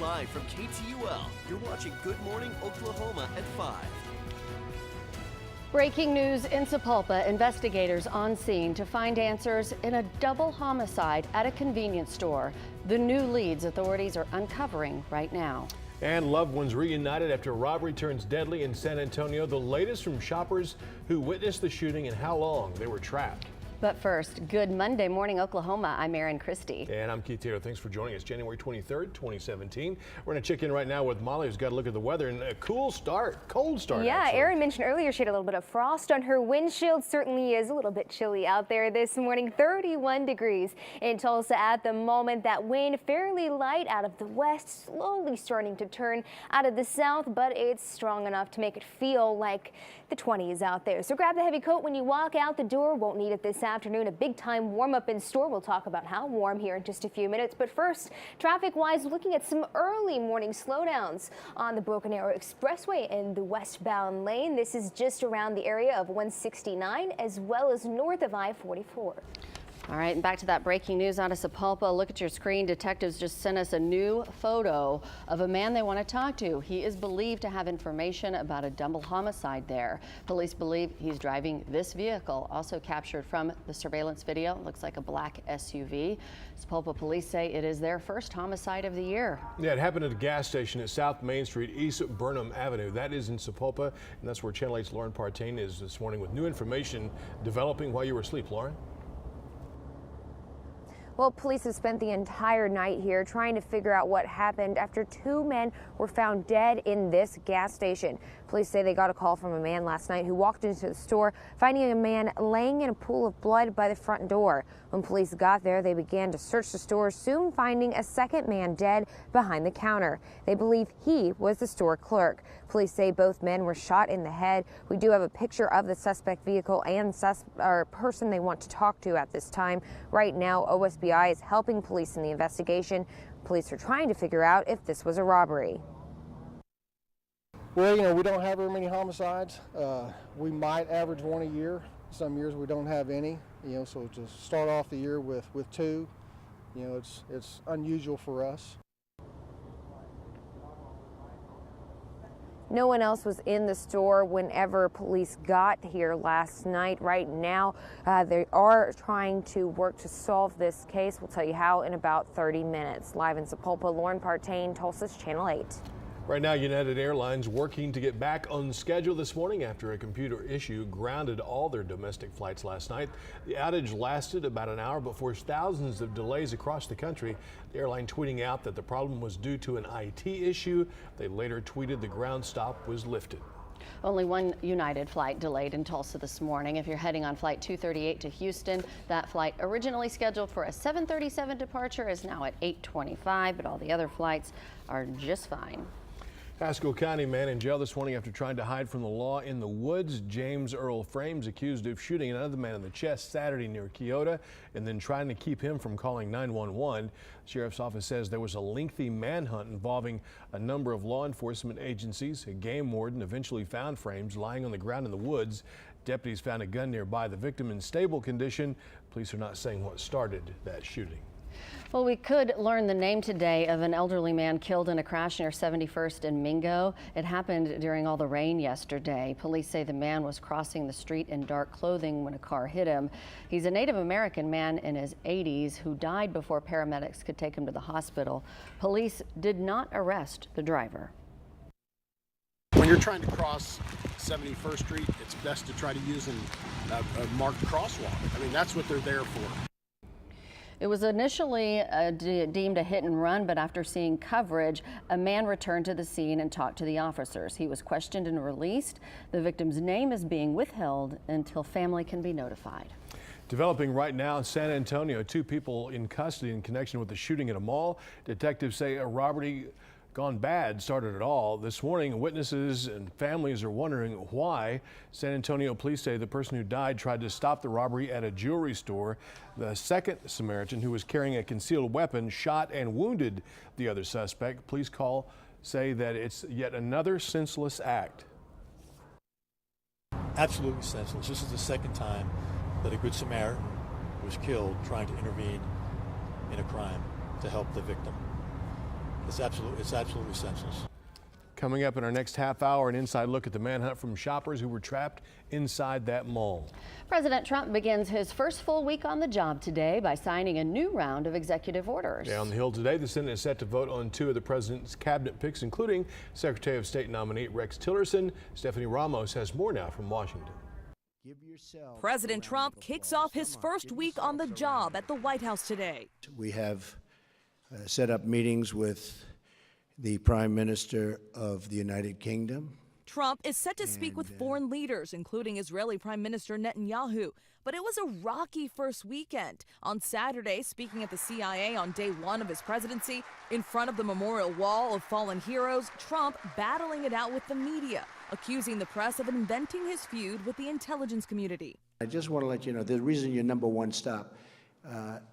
live from KTUL, you're watching Good Morning Oklahoma at 5. Breaking news in Sapulpa. Investigators on scene to find answers in a double homicide at a convenience store. The new leads authorities are uncovering right now. And loved ones reunited after a robbery turns deadly in San Antonio. The latest from shoppers who witnessed the shooting and how long they were trapped. But first, good Monday morning, Oklahoma. I'm Erin, Christy. And I'm Keith Taylor. Thanks for joining us. January 23rd, 2017. We're going to check in right now with Molly, who's got a look at the weather and a cold start. Yeah, actually. Erin mentioned earlier she had a little bit of frost on her windshield. Certainly is a little bit chilly out there this morning. 31 degrees in Tulsa at the moment. That wind fairly light out of the west, slowly starting to turn out of the south, but it's strong enough to make it feel like the 20s out there. So grab the heavy coat when you walk out the door. Won't need it this afternoon. A big time warm up in store. We'll talk about how warm here in just a few minutes. But first, traffic wise, looking at some early morning slowdowns on the Broken Arrow Expressway in the westbound lane. This is just around the area of 169 as well as north of I-44. All right, and back to that breaking news out of Sapulpa. Look at your screen. Detectives just sent us a new photo of a man they want to talk to. He is believed to have information about a double homicide there. Police believe he's driving this vehicle, also captured from the surveillance video. Looks like a black SUV. Sapulpa police say it is their first homicide of the year. Yeah, it happened at a gas station at South Main Street, East Burnham Avenue. That is in Sapulpa, and that's where Channel 8's Lauren Partain is this morning with new information developing while you were asleep. Lauren? Well, police have spent the entire night here trying to figure out what happened after two men were found dead in this gas station. Police say they got a call from a man last night who walked into the store, finding a man laying in a pool of blood by the front door. When police got there, they began to search the store, soon finding a second man dead behind the counter. They believe he was the store clerk. Police say both men were shot in the head. We do have a picture of the suspect vehicle and person they want to talk to at this time. Right now, OSBI is helping police in the investigation. Police are trying to figure out if this was a robbery. Well, we don't have very many homicides. We might average one a year. Some years we don't have any. So to start off the year with two, it's unusual for us. No one else was in the store whenever police got here last night. Right now, they are trying to work to solve this case. We'll tell you how in about 30 minutes. Live in Sapulpa, Lauren Partain, Tulsa's Channel 8. Right now, United Airlines working to get back on schedule this morning after a computer issue grounded all their domestic flights last night. The outage lasted about an hour but forced thousands of delays across the country. The airline tweeting out that the problem was due to an IT issue. They later tweeted the ground stop was lifted. Only one United flight delayed in Tulsa this morning. If you're heading on flight 238 to Houston, that flight originally scheduled for a 7:37 departure is now at 8:25, but all the other flights are just fine. Haskell County man in jail this morning after trying to hide from the law in the woods. James Earl Frames accused of shooting another man in the chest Saturday near Keota and then trying to keep him from calling 911. The sheriff's office says there was a lengthy manhunt involving a number of law enforcement agencies. A game warden eventually found Frames lying on the ground in the woods. Deputies found a gun nearby, the victim in stable condition. Police are not saying what started that shooting. Well, we could learn the name today of an elderly man killed in a crash near 71st and Mingo. It happened during all the rain yesterday. Police say the man was crossing the street in dark clothing when a car hit him. He's a Native American man in his 80s who died before paramedics could take him to the hospital. Police did not arrest the driver. When you're trying to cross 71st Street, it's best to try to use a marked crosswalk. I mean, that's what they're there for. It was initially deemed a hit and run, but after seeing coverage, a man returned to the scene and talked to the officers. He was questioned and released. The victim's name is being withheld until family can be notified. Developing right now in San Antonio, two people in custody in connection with the shooting at a mall. Detectives say a robbery gone bad started it all. This morning, witnesses and families are wondering why. San Antonio police say the person who died tried to stop the robbery at a jewelry store. The second Samaritan, who was carrying a concealed weapon, shot and wounded the other suspect. Police say that it's yet another senseless act. Absolutely senseless. This is the second time that a Good Samaritan was killed trying to intervene in a crime to help the victim. it's absolutely senseless. Coming up in our next half hour, an inside look at the manhunt from shoppers who were trapped inside that mall. President Trump begins his first full week on the job today by signing a new round of executive orders. Yeah, on the Hill today, the Senate is set to vote on 2 of the president's cabinet picks, including Secretary of State nominee Rex Tillerson. Stephanie Ramos has more now from Washington. President Trump kicks off his first week on the job at the White House today. We have set up meetings with the Prime Minister of the United Kingdom. Trump is set to speak with foreign leaders, including Israeli Prime Minister Netanyahu. But it was a rocky first weekend. On Saturday, speaking at the CIA on day 1 of his presidency, in front of the memorial wall of fallen heroes, Trump battling it out with the media, accusing the press of inventing his feud with the intelligence community. I just want to let you know, the reason you're #1 stop,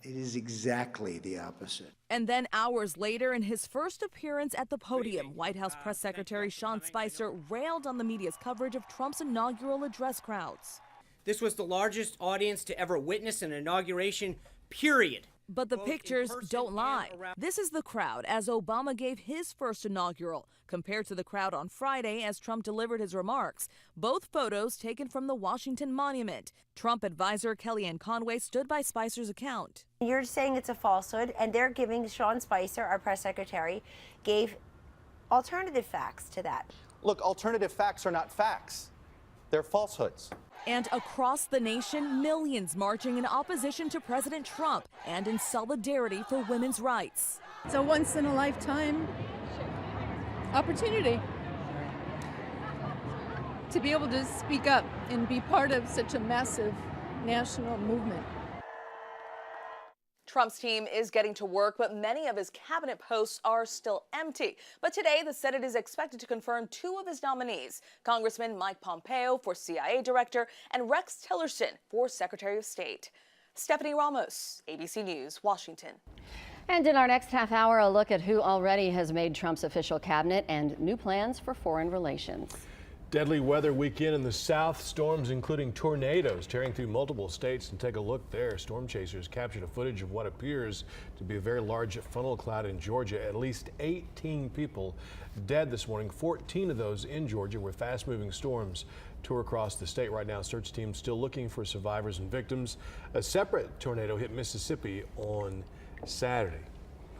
it is exactly the opposite. And then hours later, in his first appearance at the podium, White House Press Secretary Sean Spicer railed on the media's coverage of Trump's inaugural address crowds. This was the largest audience to ever witness an inauguration, period. But the pictures don't lie. This is the crowd as Obama gave his first inaugural, compared to the crowd on Friday as Trump delivered his remarks. Both photos taken from the Washington Monument. Trump advisor Kellyanne Conway stood by Spicer's account. You're saying it's a falsehood, and they're giving Sean Spicer, our press secretary, gave alternative facts to that. Look, alternative facts are not facts. They're falsehoods. And across the nation, millions marching in opposition to President Trump and in solidarity for women's rights. It's a once-in-a-lifetime opportunity to be able to speak up and be part of such a massive national movement. Trump's team is getting to work, but many of his cabinet posts are still empty. But today, the Senate is expected to confirm 2 of his nominees, Congressman Mike Pompeo for CIA Director and Rex Tillerson for Secretary of State. Stephanie Ramos, ABC News, Washington. And in our next half hour, a look at who already has made Trump's official cabinet and new plans for foreign relations. Deadly weather weekend in the south, storms including tornadoes tearing through multiple states. And take a look there. Storm chasers captured a footage of what appears to be a very large funnel cloud in Georgia. At least 18 people dead this morning, 14 of those in Georgia, where fast-moving storms tore across the state. Right now, search teams still looking for survivors and victims. A separate tornado hit Mississippi on Saturday.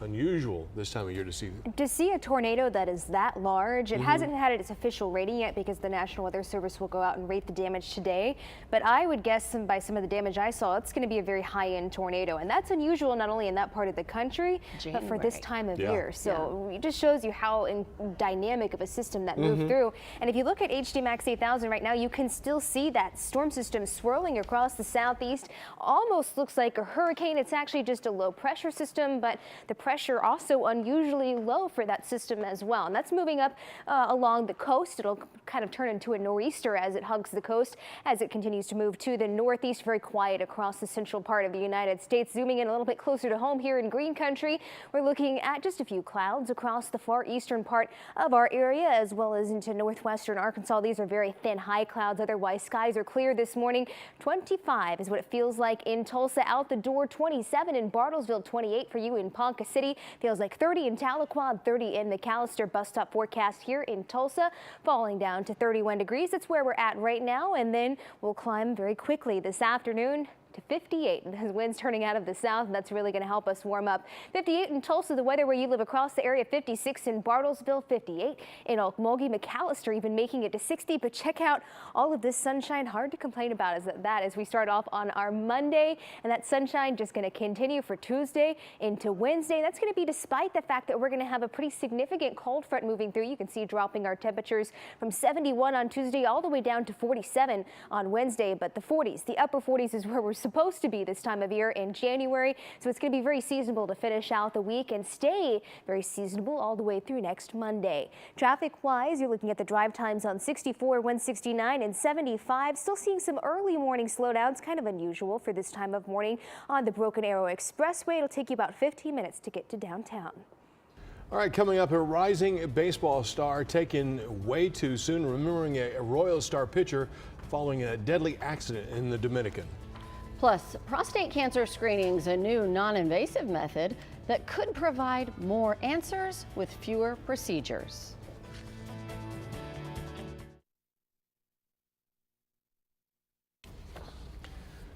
Unusual this time of year to see a tornado that is that large. It hasn't had its official rating yet because the National Weather Service will go out and rate the damage today. But I would guess by some of the damage I saw, it's going to be a very high-end tornado. And that's unusual not only in that part of the country, but for this time of year. So it just shows you how dynamic of a system that moved through. And if you look at HD Max 8000 right now, you can still see that storm system swirling across the southeast. Almost looks like a hurricane. It's actually just a low pressure system, but the pressure also unusually low for that system as well. And that's moving up along the coast. It'll kind of turn into a nor'easter as it hugs the coast as it continues to move to the northeast. Very quiet across the central part of the United States. Zooming in a little bit closer to home here in Green Country, we're looking at just a few clouds across the far eastern part of our area as well as into northwestern Arkansas. These are very thin high clouds. Otherwise, skies are clear this morning. 25 is what it feels like in Tulsa. Out the door, 27 in Bartlesville, 28 for you in Ponca City. Feels like 30 in Tahlequah, 30 in McAllister. Bus stop forecast here in Tulsa, falling down to 31 degrees. That's where we're at right now, and then we'll climb very quickly this afternoon to 58. The wind's turning out of the south, and that's really going to help us warm up. 58 in Tulsa, the weather where you live across the area. 56 in Bartlesville, 58 in Okmulgee. McAllister even making it to 60. But check out all of this sunshine. Hard to complain about as we start off on our Monday, and that sunshine just going to continue for Tuesday into Wednesday. That's going to be despite the fact that we're going to have a pretty significant cold front moving through. You can see dropping our temperatures from 71 on Tuesday all the way down to 47 on Wednesday. But the 40s, the upper 40s is where we're supposed to be this time of year in January. So it's going to be very seasonable to finish out the week and stay very seasonable all the way through next Monday. Traffic-wise, you're looking at the drive times on 64, 169, and 75. Still seeing some early morning slowdowns, kind of unusual for this time of morning on the Broken Arrow Expressway. It'll take you about 15 minutes to get to downtown. All right, coming up, a rising baseball star taken way too soon, remembering a Royal Star pitcher following a deadly accident in the Dominican. Plus, prostate cancer screening's a new non-invasive method that could provide more answers with fewer procedures.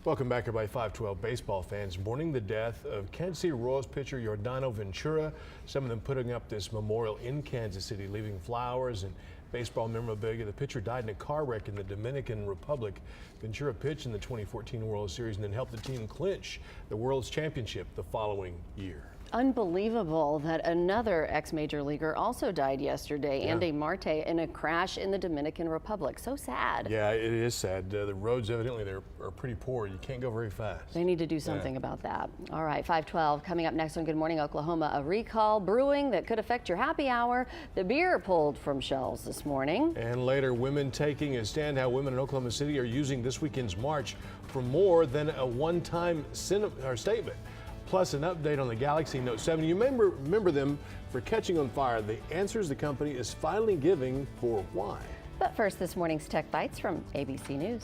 Welcome back, everybody. 512 baseball fans. Mourning the death of Kansas City Royals pitcher Yordano Ventura. Some of them putting up this memorial in Kansas City, leaving flowers and baseball memorabilia. The pitcher died in a car wreck in the Dominican Republic. Ventura pitched in the 2014 World Series and then helped the team clinch the World's Championship the following year. Unbelievable that another ex-major leaguer also died yesterday, Andy Marte, in a crash in the Dominican Republic. So sad. Yeah, it is sad. The roads evidently are pretty poor. You can't go very fast. They need to do something about that. All right, 512 coming up next on Good Morning Oklahoma. A recall brewing that could affect your happy hour. The beer pulled from shelves this morning. And later, women taking a stand, how women in Oklahoma City are using this weekend's march for more than a one-time statement. Plus an update on the Galaxy Note 7. You remember them for catching on fire. The answers the company is finally giving for why. But first, this morning's Tech Bites from ABC News.